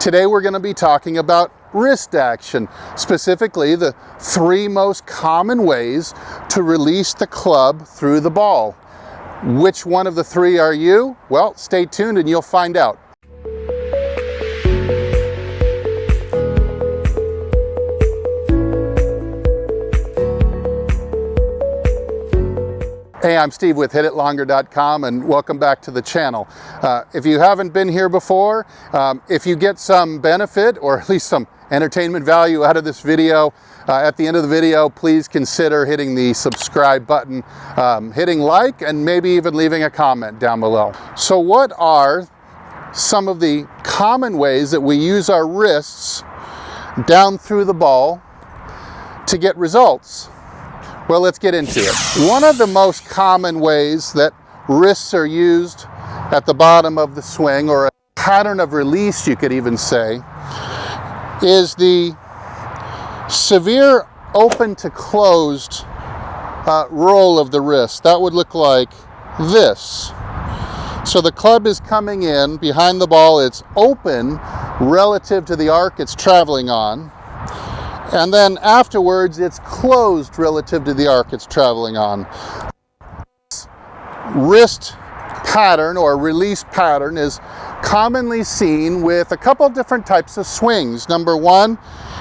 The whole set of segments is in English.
Today we're going to be talking about wrist action, specifically the 3 most common ways to release the club through the ball. Which one of the 3 are you? Well, stay tuned and you'll find out. Hey, I'm Steve with HitItLonger.com and welcome back to the channel. If you haven't been here before, if you get some benefit or at least some entertainment value out of this video, at the end of the video, please consider hitting the subscribe button, hitting like, and maybe even leaving a comment down below. So what are some of the common ways that we use our wrists down through the ball to get results? Well, let's get into it. One of the most common ways that wrists are used at the bottom of the swing, or a pattern of release you could even say, is the severe open to closed roll of the wrist. That would look like this. So the club is coming in behind the ball, it's open relative to the arc it's traveling on. And then afterwards, it's closed relative to the arc it's traveling on. Wrist pattern or release pattern is commonly seen with a couple different types of swings. Number one,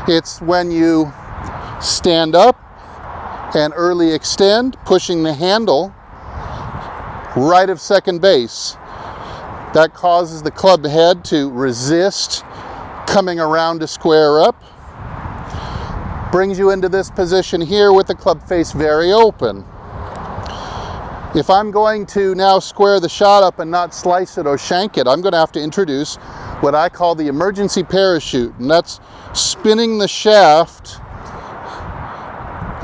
it's when you stand up and early extend, pushing the handle right of second base. That causes the club head to resist coming around to square up. Brings you into this position here with the club face very open. If I'm going to now square the shot up and not slice it or shank it, I'm going to have to introduce what I call the emergency parachute, and that's spinning the shaft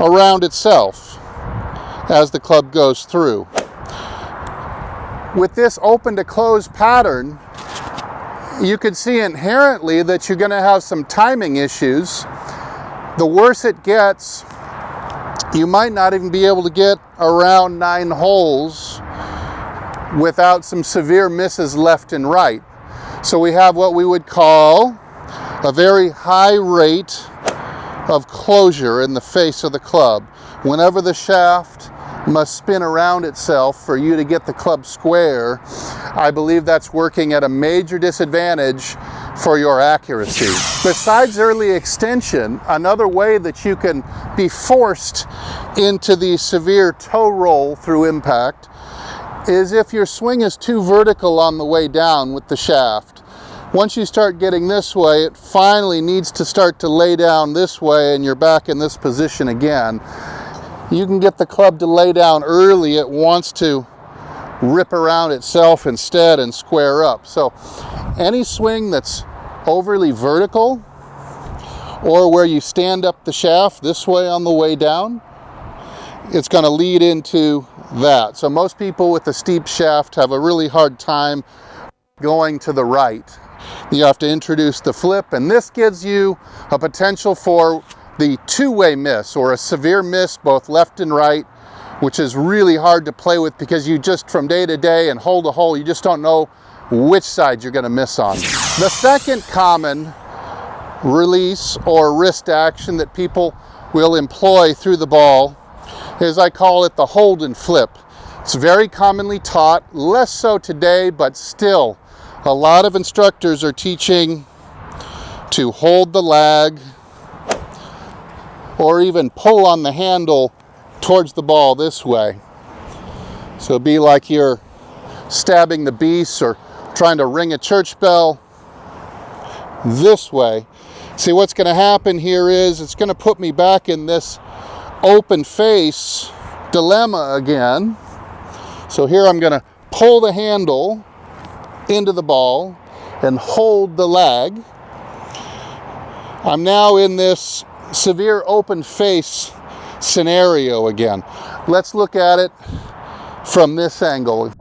around itself as the club goes through. With this open to close pattern, you can see inherently that you're going to have some timing issues. The worse it gets, you might not even be able to get around 9 holes without some severe misses left and right. So we have what we would call a very high rate of closure in the face of the club. Whenever the shaft must spin around itself for you to get the club square, I believe that's working at a major disadvantage for your accuracy. Besides early extension, another way that you can be forced into the severe toe roll through impact is if your swing is too vertical on the way down with the shaft. Once you start getting this way, it finally needs to start to lay down this way and you're back in this position again. You can get the club to lay down early. It wants to rip around itself instead and square up. So any swing that's overly vertical or where you stand up the shaft this way on the way down, it's going to lead into that. So most people with a steep shaft have a really hard time going to the right. You have to introduce the flip, and this gives you a potential for the two-way miss or a severe miss both left and right, which is really hard to play with because you just from day to day and hole to hole, you just don't know which side you're going to miss on. The second common release or wrist action that people will employ through the ball is, I call it the hold and flip. It's very commonly taught, less so today, but still a lot of instructors are teaching to hold the lag or even pull on the handle towards the ball this way. So it'd be like you're stabbing the beast or trying to ring a church bell this way. See, what's going to happen here is it's going to put me back in this open face dilemma again. So here I'm going to pull the handle into the ball and hold the lag. I'm now in this severe open face scenario again. Let's look at it from this angle.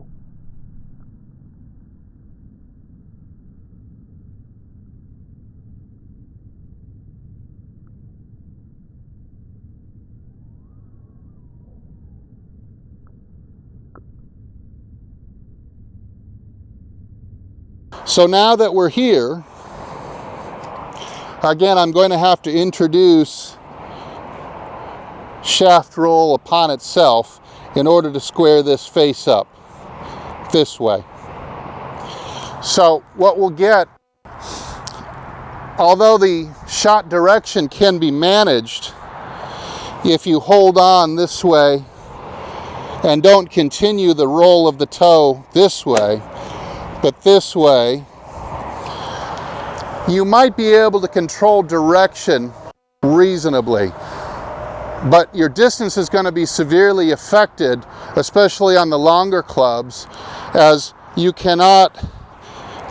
So now that we're here, Again, I'm going to have to introduce shaft roll upon itself in order to square this face up this way. So what we'll get, although the shot direction can be managed, if you hold on this way and don't continue the roll of the toe this way, but this way, you might be able to control direction reasonably. But your distance is going to be severely affected, especially on the longer clubs, as you cannot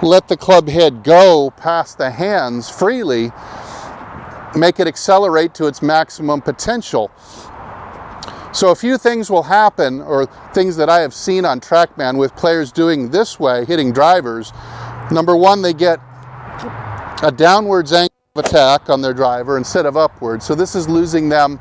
let the club head go past the hands freely, make it accelerate to its maximum potential. So a few things will happen, or things that I have seen on TrackMan with players doing this way, hitting drivers. Number one, they get a downwards angle of attack on their driver instead of upwards. So this is losing them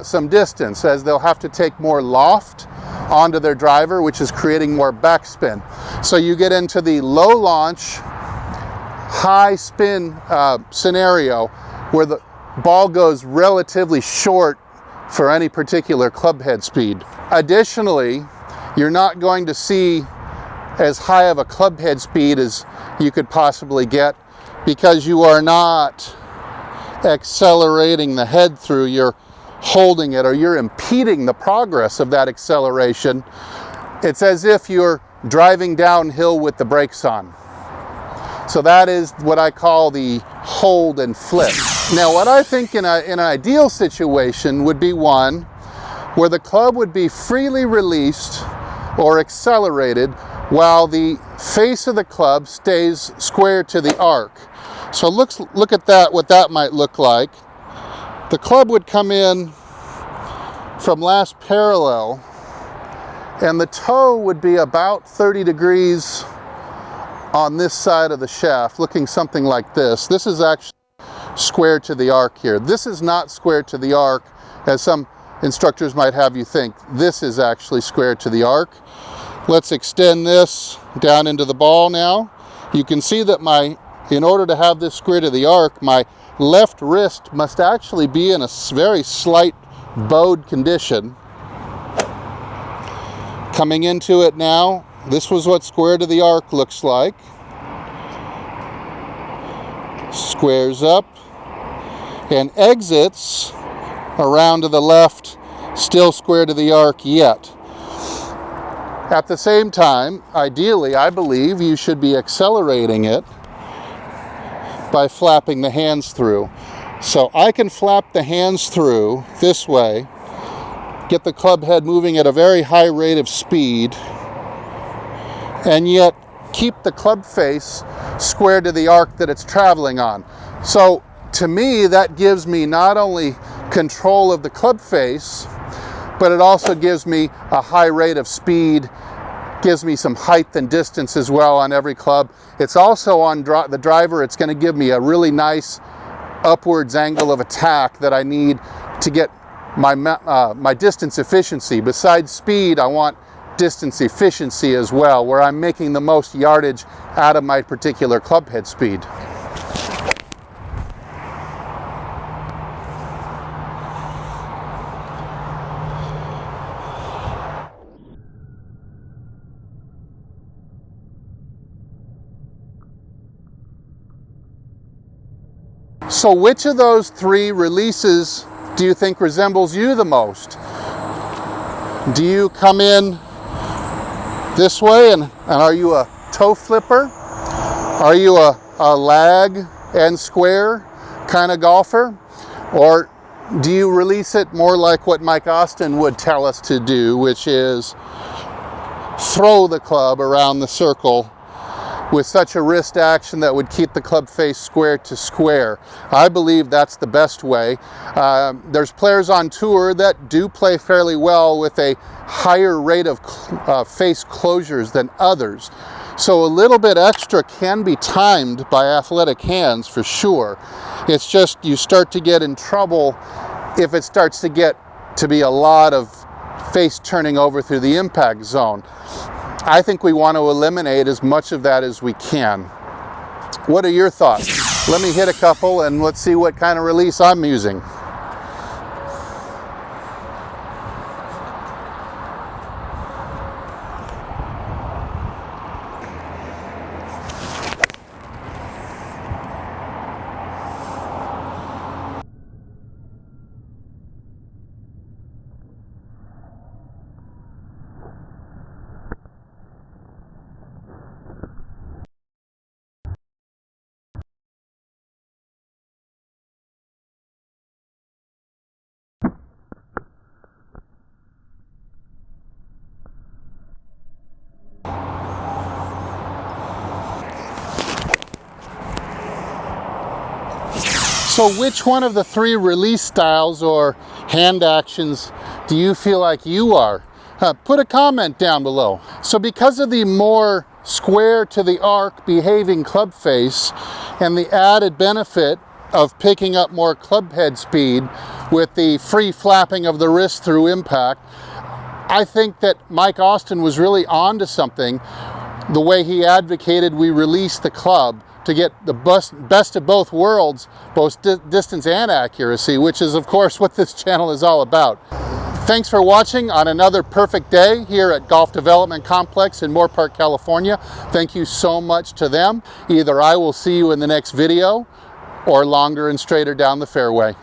some distance, as they'll have to take more loft onto their driver, which is creating more backspin. So you get into the low launch, high spin scenario where the ball goes relatively short for any particular club head speed. Additionally, you're not going to see as high of a club head speed as you could possibly get, because you are not accelerating the head through, you're holding it, or you're impeding the progress of that acceleration. It's as if you're driving downhill with the brakes on. So that is what I call the hold and flip. Now, what I think in an ideal situation would be one where the club would be freely released or accelerated while the face of the club stays square to the arc. So look at that, what that might look like. The club would come in from last parallel, and the toe would be about 30 degrees on this side of the shaft, looking something like this. This is actually square to the arc here. This is not square to the arc, as some instructors might have you think. This is actually square to the arc. Let's extend this down into the ball now. You can see that in order to have this square to the arc, my left wrist must actually be in a very slight bowed condition. Coming into it now, this was what square to the arc looks like. Squares up and exits around to the left, still square to the arc yet. At the same time, ideally, I believe you should be accelerating it by flapping the hands through. So I can flap the hands through this way, get the club head moving at a very high rate of speed, and yet keep the club face square to the arc that it's traveling on. So to me, that gives me not only control of the club face, but it also gives me a high rate of speed, gives me some height and distance as well on every club. It's also on the driver, it's going to give me a really nice upwards angle of attack that I need to get my distance efficiency. Besides speed, I want distance efficiency as well, where I'm making the most yardage out of my particular club head speed. So which of those three releases do you think resembles you the most? Do you come in this way and are you a toe flipper? Are you a lag and square kind of golfer? Or do you release it more like what Mike Austin would tell us to do, which is throw the club around the circle with such a wrist action that would keep the club face square to square? I believe that's the best way. There's players on tour that do play fairly well with a higher rate of face closures than others. So a little bit extra can be timed by athletic hands for sure. It's just you start to get in trouble if it starts to get to be a lot of face turning over through the impact zone. I think we want to eliminate as much of that as we can. What are your thoughts? Let me hit a couple and let's see what kind of release I'm using. So which one of the three release styles or hand actions do you feel like you are? Put a comment down below. So because of the more square to the arc behaving club face and the added benefit of picking up more club head speed with the free flapping of the wrist through impact, I think that Mike Austin was really onto something the way he advocated we release the club to get the best of both worlds, both distance and accuracy, which is of course what this channel is all about. Thanks for watching on another perfect day here at Golf Development Complex in Moorpark, California. Thank you so much to them. Either I will see you in the next video or longer and straighter down the fairway.